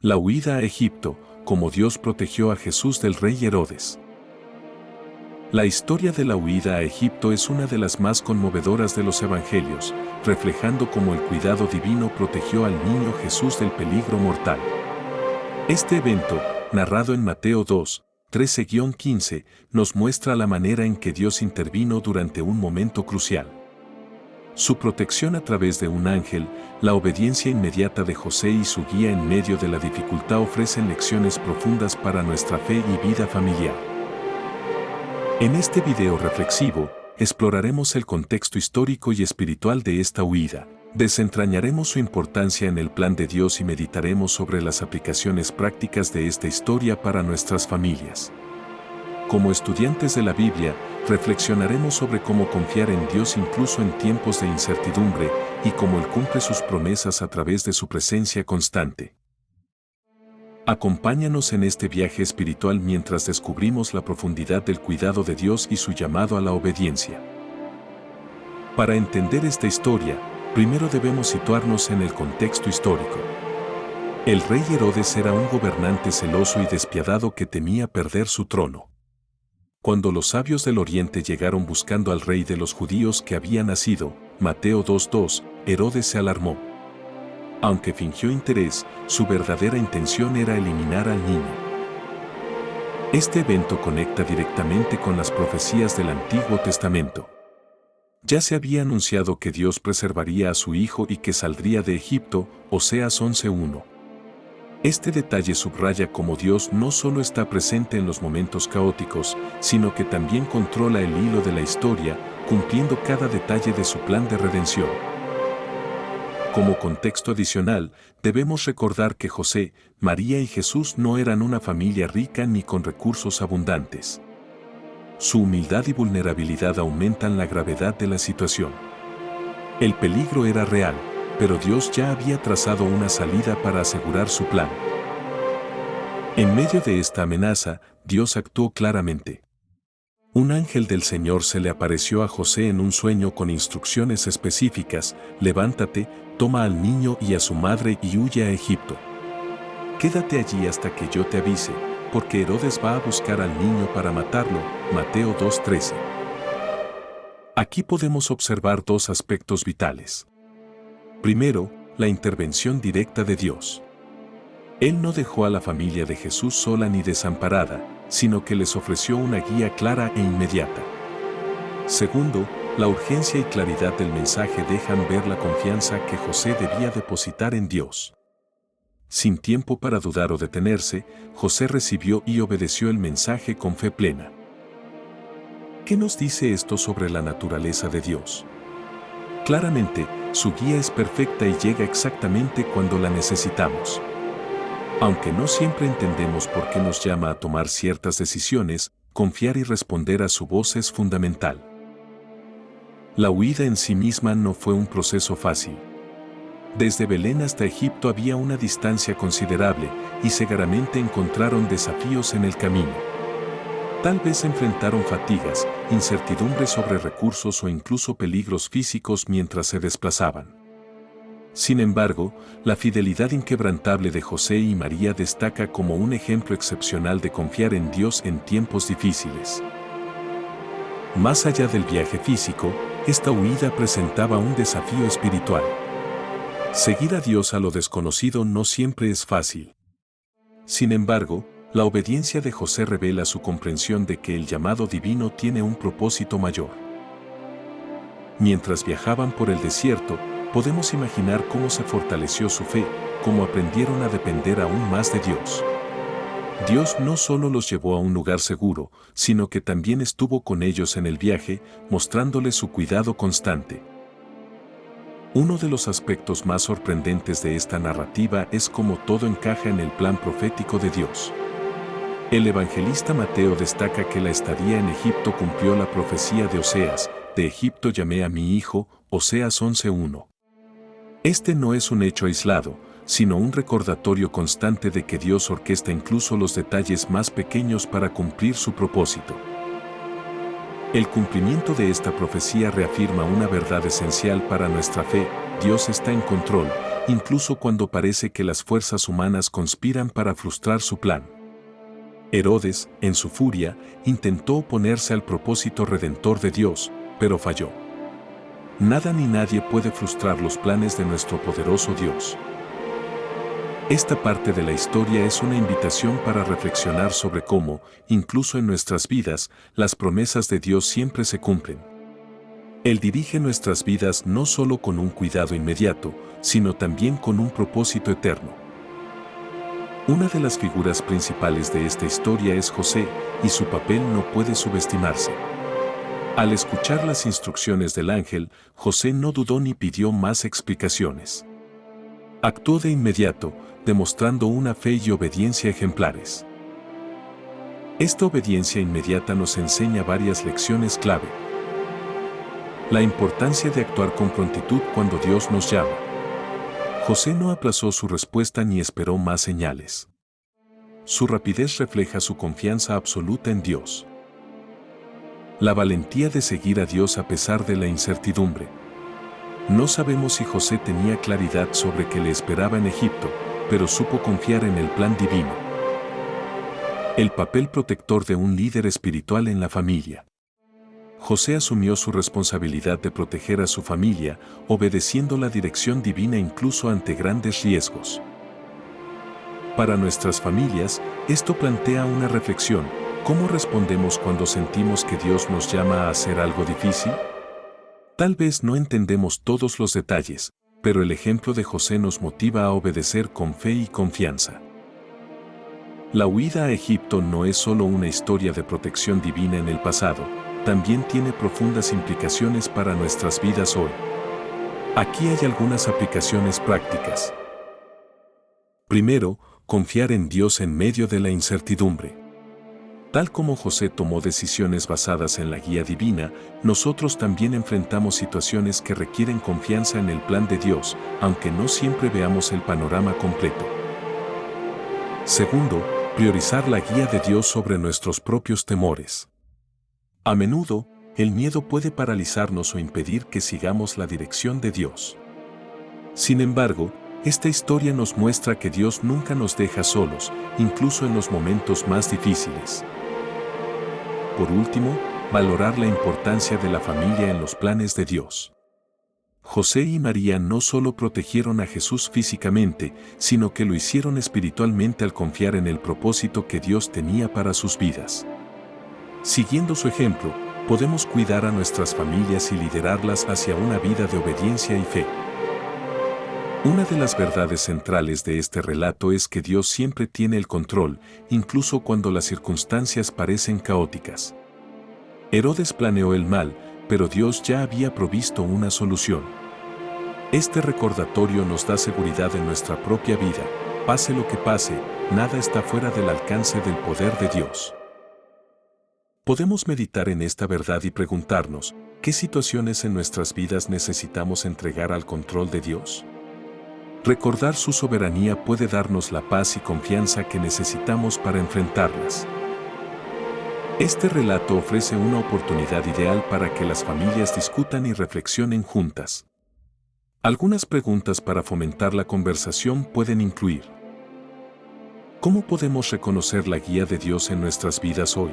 La huida a Egipto, como Dios protegió a Jesús del rey Herodes. La historia de la huida a Egipto es una de las más conmovedoras de los evangelios, reflejando cómo el cuidado divino protegió al niño Jesús del peligro mortal. Este evento, narrado en Mateo 2, 13-15, nos muestra la manera en que Dios intervino durante un momento crucial. Su protección a través de un ángel, la obediencia inmediata de José y su guía en medio de la dificultad ofrecen lecciones profundas para nuestra fe y vida familiar. En este video reflexivo, exploraremos el contexto histórico y espiritual de esta huida, desentrañaremos su importancia en el plan de Dios y meditaremos sobre las aplicaciones prácticas de esta historia para nuestras familias. Como estudiantes de la Biblia, reflexionaremos sobre cómo confiar en Dios incluso en tiempos de incertidumbre y cómo Él cumple sus promesas a través de su presencia constante. Acompáñanos en este viaje espiritual mientras descubrimos la profundidad del cuidado de Dios y su llamado a la obediencia. Para entender esta historia, primero debemos situarnos en el contexto histórico. El rey Herodes era un gobernante celoso y despiadado que temía perder su trono. Cuando los sabios del oriente llegaron buscando al rey de los judíos que había nacido, Mateo 2:2, Herodes se alarmó. Aunque fingió interés, su verdadera intención era eliminar al niño. Este evento conecta directamente con las profecías del Antiguo Testamento. Ya se había anunciado que Dios preservaría a su hijo y que saldría de Egipto, Oseas 11:1. Este detalle subraya cómo Dios no solo está presente en los momentos caóticos, sino que también controla el hilo de la historia, cumpliendo cada detalle de su plan de redención. Como contexto adicional, debemos recordar que José, María y Jesús no eran una familia rica ni con recursos abundantes. Su humildad y vulnerabilidad aumentan la gravedad de la situación. El peligro era real, pero Dios ya había trazado una salida para asegurar su plan. En medio de esta amenaza, Dios actuó claramente. Un ángel del Señor se le apareció a José en un sueño con instrucciones específicas: levántate, toma al niño y a su madre y huye a Egipto. Quédate allí hasta que yo te avise, porque Herodes va a buscar al niño para matarlo. Mateo 2:13. Aquí podemos observar dos aspectos vitales. Primero, la intervención directa de Dios. Él no dejó a la familia de Jesús sola ni desamparada, sino que les ofreció una guía clara e inmediata. Segundo, la urgencia y claridad del mensaje dejan ver la confianza que José debía depositar en Dios. Sin tiempo para dudar o detenerse, José recibió y obedeció el mensaje con fe plena. ¿Qué nos dice esto sobre la naturaleza de Dios? Claramente, su guía es perfecta y llega exactamente cuando la necesitamos. Aunque no siempre entendemos por qué nos llama a tomar ciertas decisiones, confiar y responder a su voz es fundamental. La huida en sí misma no fue un proceso fácil. Desde Belén hasta Egipto había una distancia considerable y seguramente encontraron desafíos en el camino. Tal vez enfrentaron fatigas, incertidumbres sobre recursos o incluso peligros físicos mientras se desplazaban. Sin embargo, la fidelidad inquebrantable de José y María destaca como un ejemplo excepcional de confiar en Dios en tiempos difíciles. Más allá del viaje físico, esta huida presentaba un desafío espiritual. Seguir a Dios a lo desconocido no siempre es fácil. Sin embargo, la obediencia de José revela su comprensión de que el llamado divino tiene un propósito mayor. Mientras viajaban por el desierto, podemos imaginar cómo se fortaleció su fe, cómo aprendieron a depender aún más de Dios. Dios no solo los llevó a un lugar seguro, sino que también estuvo con ellos en el viaje, mostrándoles su cuidado constante. Uno de los aspectos más sorprendentes de esta narrativa es cómo todo encaja en el plan profético de Dios. El evangelista Mateo destaca que la estadía en Egipto cumplió la profecía de Oseas: de Egipto llamé a mi hijo, Oseas 11:1. Este no es un hecho aislado, sino un recordatorio constante de que Dios orquesta incluso los detalles más pequeños para cumplir su propósito. El cumplimiento de esta profecía reafirma una verdad esencial para nuestra fe: Dios está en control, incluso cuando parece que las fuerzas humanas conspiran para frustrar su plan. Herodes, en su furia, intentó oponerse al propósito redentor de Dios, pero falló. Nada ni nadie puede frustrar los planes de nuestro poderoso Dios. Esta parte de la historia es una invitación para reflexionar sobre cómo, incluso en nuestras vidas, las promesas de Dios siempre se cumplen. Él dirige nuestras vidas no solo con un cuidado inmediato, sino también con un propósito eterno. Una de las figuras principales de esta historia es José, y su papel no puede subestimarse. Al escuchar las instrucciones del ángel, José no dudó ni pidió más explicaciones. Actuó de inmediato, demostrando una fe y obediencia ejemplares. Esta obediencia inmediata nos enseña varias lecciones clave. La importancia de actuar con prontitud cuando Dios nos llama. José no aplazó su respuesta ni esperó más señales. Su rapidez refleja su confianza absoluta en Dios. La valentía de seguir a Dios a pesar de la incertidumbre. No sabemos si José tenía claridad sobre qué le esperaba en Egipto, pero supo confiar en el plan divino. El papel protector de un líder espiritual en la familia. José asumió su responsabilidad de proteger a su familia, obedeciendo la dirección divina incluso ante grandes riesgos. Para nuestras familias, esto plantea una reflexión: ¿cómo respondemos cuando sentimos que Dios nos llama a hacer algo difícil? Tal vez no entendemos todos los detalles, pero el ejemplo de José nos motiva a obedecer con fe y confianza. La huida a Egipto no es solo una historia de protección divina en el pasado, también tiene profundas implicaciones para nuestras vidas hoy. Aquí hay algunas aplicaciones prácticas. Primero, confiar en Dios en medio de la incertidumbre. Tal como José tomó decisiones basadas en la guía divina, nosotros también enfrentamos situaciones que requieren confianza en el plan de Dios, aunque no siempre veamos el panorama completo. Segundo, priorizar la guía de Dios sobre nuestros propios temores. A menudo, el miedo puede paralizarnos o impedir que sigamos la dirección de Dios. Sin embargo, esta historia nos muestra que Dios nunca nos deja solos, incluso en los momentos más difíciles. Por último, valorar la importancia de la familia en los planes de Dios. José y María no solo protegieron a Jesús físicamente, sino que lo hicieron espiritualmente al confiar en el propósito que Dios tenía para sus vidas. Siguiendo su ejemplo, podemos cuidar a nuestras familias y liderarlas hacia una vida de obediencia y fe. Una de las verdades centrales de este relato es que Dios siempre tiene el control, incluso cuando las circunstancias parecen caóticas. Herodes planeó el mal, pero Dios ya había provisto una solución. Este recordatorio nos da seguridad en nuestra propia vida. Pase lo que pase, nada está fuera del alcance del poder de Dios. Podemos meditar en esta verdad y preguntarnos, ¿qué situaciones en nuestras vidas necesitamos entregar al control de Dios? Recordar su soberanía puede darnos la paz y confianza que necesitamos para enfrentarlas. Este relato ofrece una oportunidad ideal para que las familias discutan y reflexionen juntas. Algunas preguntas para fomentar la conversación pueden incluir: ¿cómo podemos reconocer la guía de Dios en nuestras vidas hoy?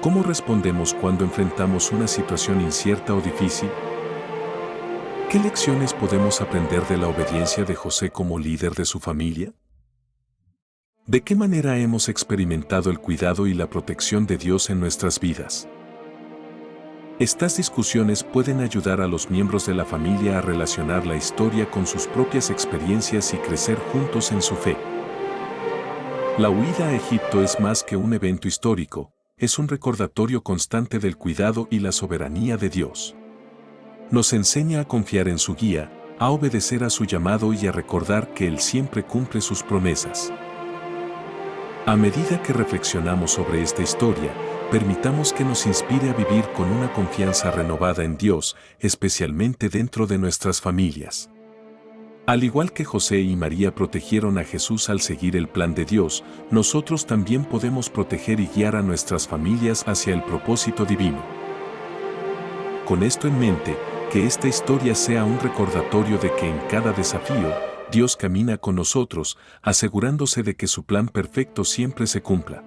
¿Cómo respondemos cuando enfrentamos una situación incierta o difícil? ¿Qué lecciones podemos aprender de la obediencia de José como líder de su familia? ¿De qué manera hemos experimentado el cuidado y la protección de Dios en nuestras vidas? Estas discusiones pueden ayudar a los miembros de la familia a relacionar la historia con sus propias experiencias y crecer juntos en su fe. La huida a Egipto es más que un evento histórico, es un recordatorio constante del cuidado y la soberanía de Dios. Nos enseña a confiar en su guía, a obedecer a su llamado y a recordar que Él siempre cumple sus promesas. A medida que reflexionamos sobre esta historia, permitamos que nos inspire a vivir con una confianza renovada en Dios, especialmente dentro de nuestras familias. Al igual que José y María protegieron a Jesús al seguir el plan de Dios, nosotros también podemos proteger y guiar a nuestras familias hacia el propósito divino. Con esto en mente, Que esta historia sea un recordatorio de que en cada desafío, Dios camina con nosotros, asegurándose de que su plan perfecto siempre se cumpla.